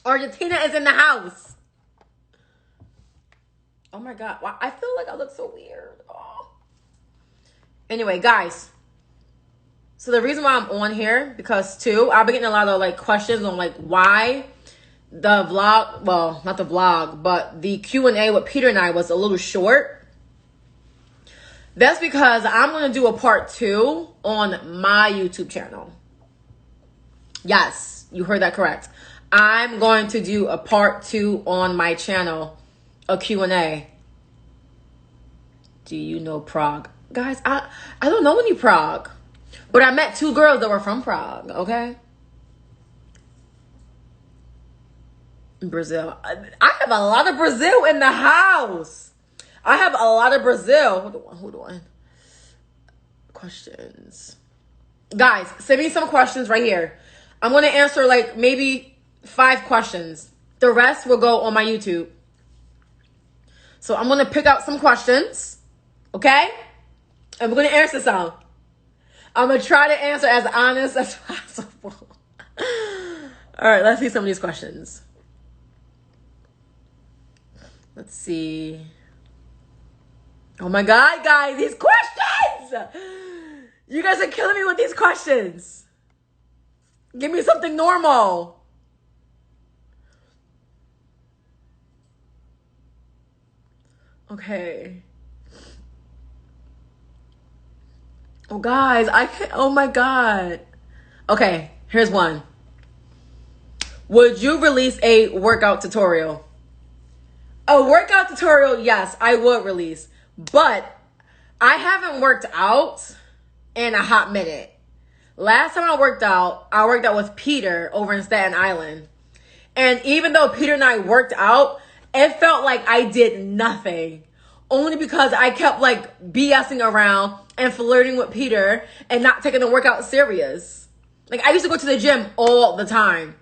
Argentina is in the house. Oh my God. Wow, I feel like I look so weird. Oh. Anyway, guys. So the reason why I'm on here, because too, I've been getting a lot of like questions on like why the vlog, well, not the vlog, but the Q&A with Peter and I was a little short. That's because I'm going to do a part 2 on my YouTube channel. Yes, you heard that correct. I'm going to do a part 2 on my channel, a Q&A. Do you know Prague? Guys, I don't know any Prague. But I met 2 girls that were from Prague, okay? Brazil. I have a lot of Brazil in the house. I have a lot of Brazil. Hold on. Questions. Guys, send me some questions right here. I'm going to answer like maybe 5 questions. The rest will go on my YouTube. So I'm going to pick out some questions, okay? And we're going to answer some. I'm going to try to answer as honest as possible. All right, let's see some of these questions. Let's see. Oh my God, guys, these questions! You guys are killing me with these questions. Give me something normal. Okay. Oh, guys, I can't. Oh my God. Okay, here's one. Would you release a workout tutorial? A workout tutorial, yes, I would release. But I haven't worked out in a hot minute. Last time I worked out with Peter over in Staten Island. And even though Peter and I worked out, it felt like I did nothing. Only because I kept like BSing around and flirting with Peter and not taking the workout serious. Like I used to go to the gym all the time.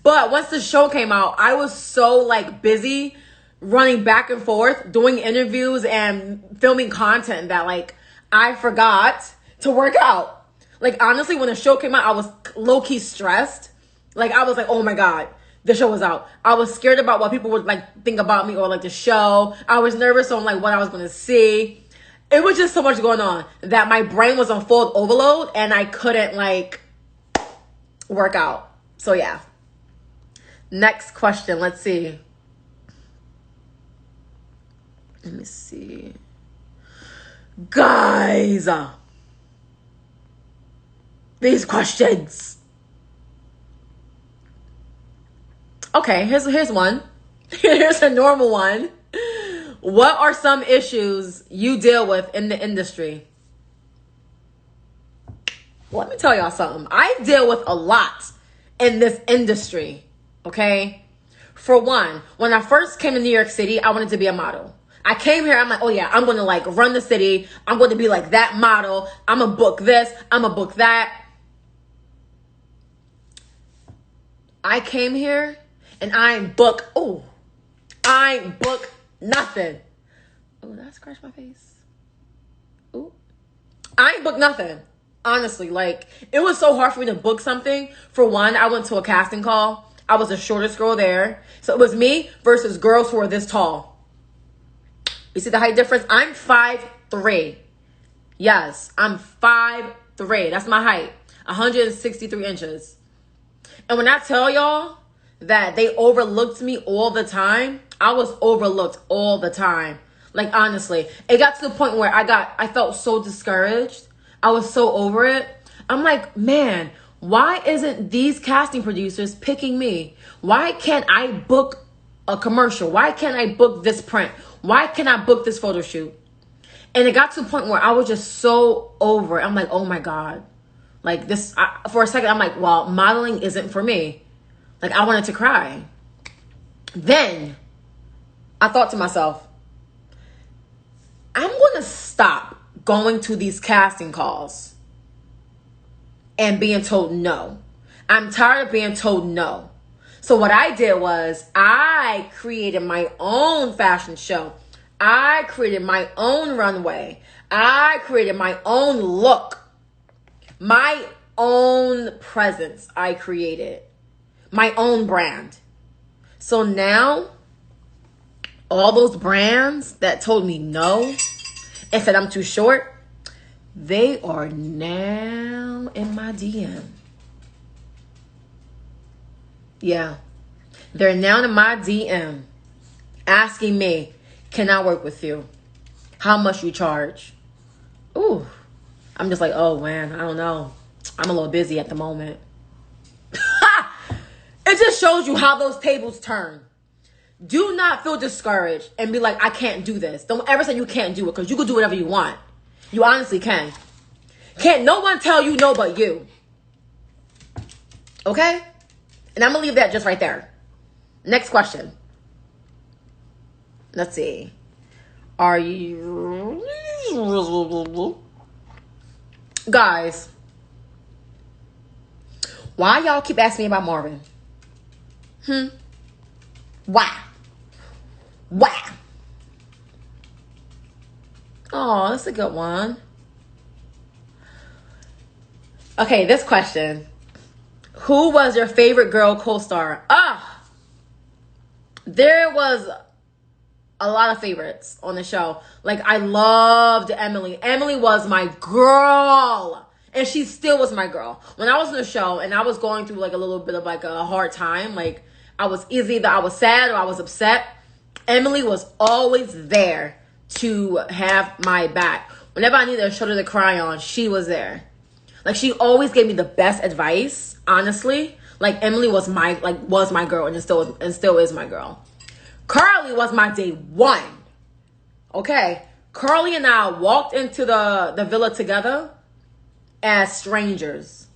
But once the show came out, I was so like busy running back and forth, doing interviews and filming content that like I forgot to work out. Like honestly, when the show came out, I was low-key stressed. Like I was like, oh my God, the show was out. I was scared about what people would like think about me or like the show. I was nervous on like what I was going to see. It was just so much going on that my brain was on full overload and I couldn't like work out. So yeah. Next question. Let's see. Let me see. Guys. These questions. Okay, here's one. Here's a normal one. What are some issues you deal with in the industry? Let me tell y'all something. I deal with a lot in this industry, okay? For one, when I first came to New York City, I wanted to be a model. I came here, I'm like, oh yeah, I'm going to like run the city. I'm going to be like that model. I'm going to book this. I'm going to book that. I came here and I ain't book nothing. Oh, did I scratch my face? Ooh. I ain't book nothing. Honestly, like, it was so hard for me to book something. For one, I went to a casting call. I was the shortest girl there. So it was me versus girls who are this tall. You see the height difference? I'm 5'3". Yes, I'm 5'3". That's my height. 163 inches. And when I tell y'all that they overlooked me all the time, I was overlooked all the time. Like, honestly, it got to the point where I felt so discouraged. I was so over it. I'm like, man, why isn't these casting producers picking me? Why can't I book a commercial? Why can't I book this print? Why can't I book this photo shoot? And it got to a point where I was just so over it. I'm like, oh my God. Like this, for a second, I'm like, well, modeling isn't for me. Like, I wanted to cry. Then I thought to myself, I'm going to stop going to these casting calls and being told no. I'm tired of being told no. So what I did was I created my own fashion show. I created my own runway. I created my own look. My own presence I created. My own brand. So now, all those brands that told me no and said I'm too short, they are now in my DM. Yeah. They're now in my DM asking me, can I work with you? How much you charge? Ooh. I'm just like, oh man, I don't know. I'm a little busy at the moment. It just shows you how those tables turn. Do not feel discouraged and be like, I can't do this. Don't ever say you can't do it, because you can do whatever you want. You honestly can. Can't no one tell you no but you. Okay? And I'm going to leave that just right there. Next question. Let's see. Are you... Guys, why y'all keep asking me about Marvin? Why? Oh, that's a good one. Okay, this question. Who was your favorite girl co-star? There was a lot of favorites on the show. Like, I loved Emily. Emily was my girl. And she still was my girl. When I was in the show and I was going through like a little bit of like a hard time, like I was either I was sad or I was upset, Emily was always there to have my back. Whenever I needed a shoulder to cry on, she was there. Like, she always gave me the best advice, honestly. Like, Emily was my girl, and still is my girl. Carly was my day one. Okay? Carly and I walked into the villa together as strangers.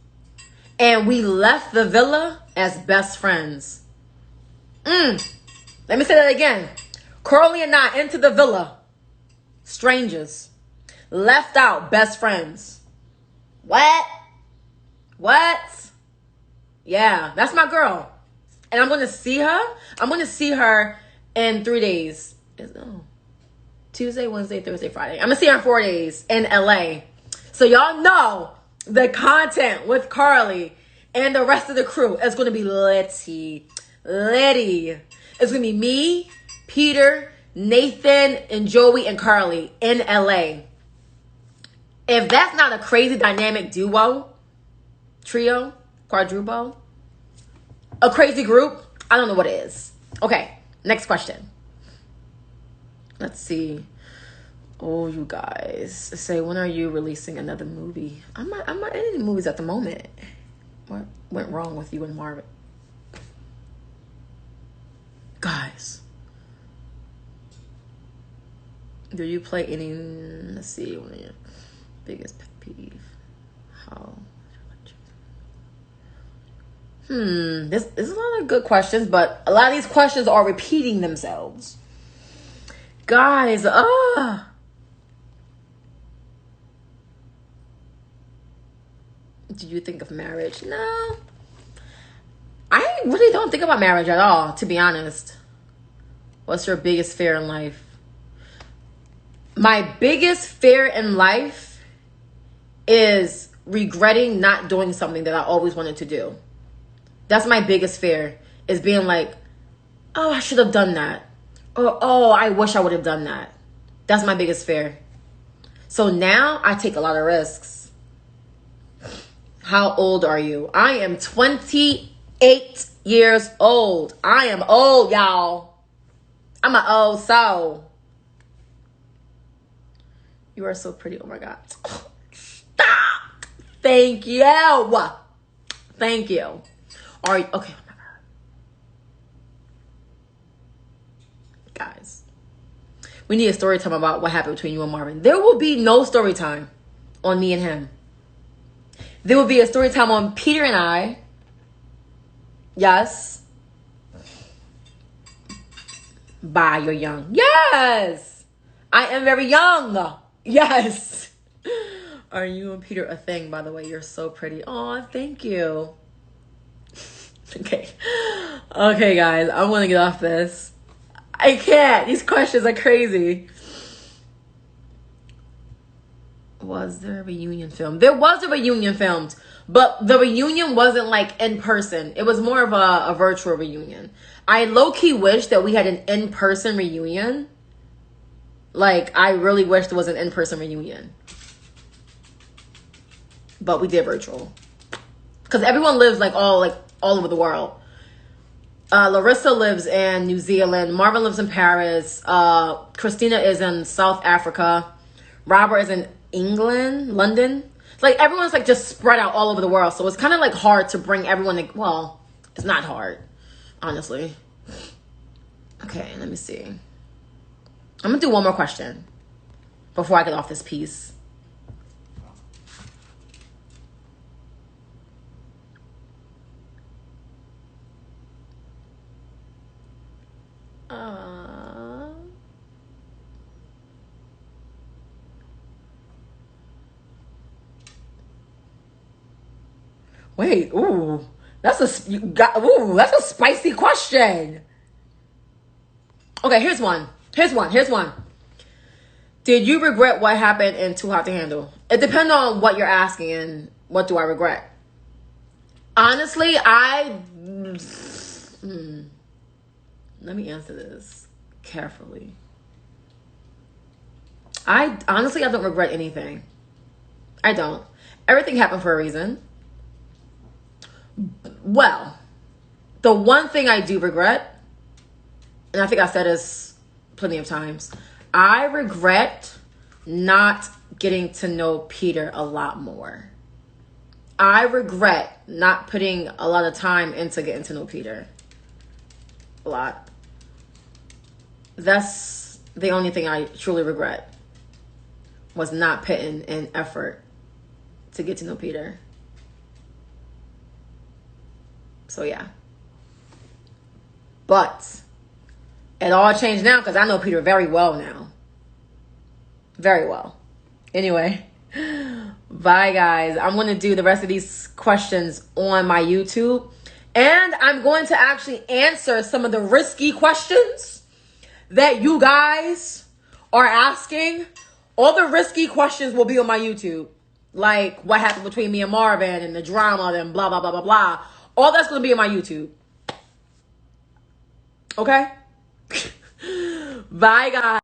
And we left the villa as best friends. Let me say that again. Carly and I into the villa, strangers. Left out best friends. What? Yeah, that's my girl. And I'm going to see her. I'm going to see her in 3 days. Tuesday, Wednesday, Thursday, Friday. I'm going to see her in 4 days in LA. So y'all know the content with Carly and the rest of the crew is going to be litty. It's going to be me, Peter, Nathan, and Joey and Carly in LA. If that's not a crazy dynamic duo, trio, quadruple, a crazy group, I don't know what it is. Okay, next question. Let's see. Oh, you guys say, when are you releasing another movie? I'm not in any movies at the moment. What went wrong with you and Marvin? Guys, do you play any? Let's see. One of your biggest pet peeve. How? This is a lot of good questions, but a lot of these questions are repeating themselves. Guys, do you think of marriage? No. I really don't think about marriage at all, to be honest. What's your biggest fear in life? My biggest fear in life is regretting not doing something that I always wanted to do. That's my biggest fear, is being like, oh, I should have done that. Or, oh, I wish I would have done that. That's my biggest fear. So now I take a lot of risks. How old are you? I am 28 years old. I am old, y'all. I'm an old soul. You are so pretty. Oh my God. Stop. Thank you. Thank you. Are you okay? Oh my God. Guys, we need a story time about what happened between you and Marvin. There will be no story time on me and him. There will be a story time on Peter and I. Yes. Bye, you're young. Yes. I am very young. Yes. Are you and Peter a thing, by the way? You're so pretty. Oh, thank you. Okay. Okay, guys. I'm going to get off this. I can't. These questions are crazy. Was there a reunion film? There was a reunion filmed, But the reunion wasn't like in person. It was more of a virtual reunion. I low-key wish that we had an in-person reunion. Like, I really wish there was an in-person reunion. But we did virtual. Because everyone lives all over the world. Larissa lives in New Zealand. Marvin lives in Paris. Christina is in South Africa. Robert is in England, London. It's like everyone's like just spread out all over the world. So it's kind of like hard to bring everyone. Well, it's not hard, honestly. Okay, let me see. I'm going to do one more question before I get off this piece. Wait, that's a spicy question. Okay, here's one. Did you regret what happened in Too Hot to Handle? It depends on what you're asking and what do I regret. Honestly, let me answer this carefully. I don't regret anything. I don't. Everything happened for a reason. Well, the one thing I do regret, and I think I said this plenty of times, I regret not getting to know Peter a lot more. I regret not putting a lot of time into getting to know Peter. A lot. That's the only thing I truly regret, was not putting in effort to get to know Peter. So yeah. But it all changed now because I know Peter very well now. Very well. Anyway, bye guys. I'm going to do the rest of these questions on my YouTube. And I'm going to actually answer some of the risky questions that you guys are asking. All the risky questions will be on my YouTube. Like what happened between me and Marvin and the drama and blah, blah, blah, blah, blah. All that's going to be on my YouTube. Okay? Bye, guys.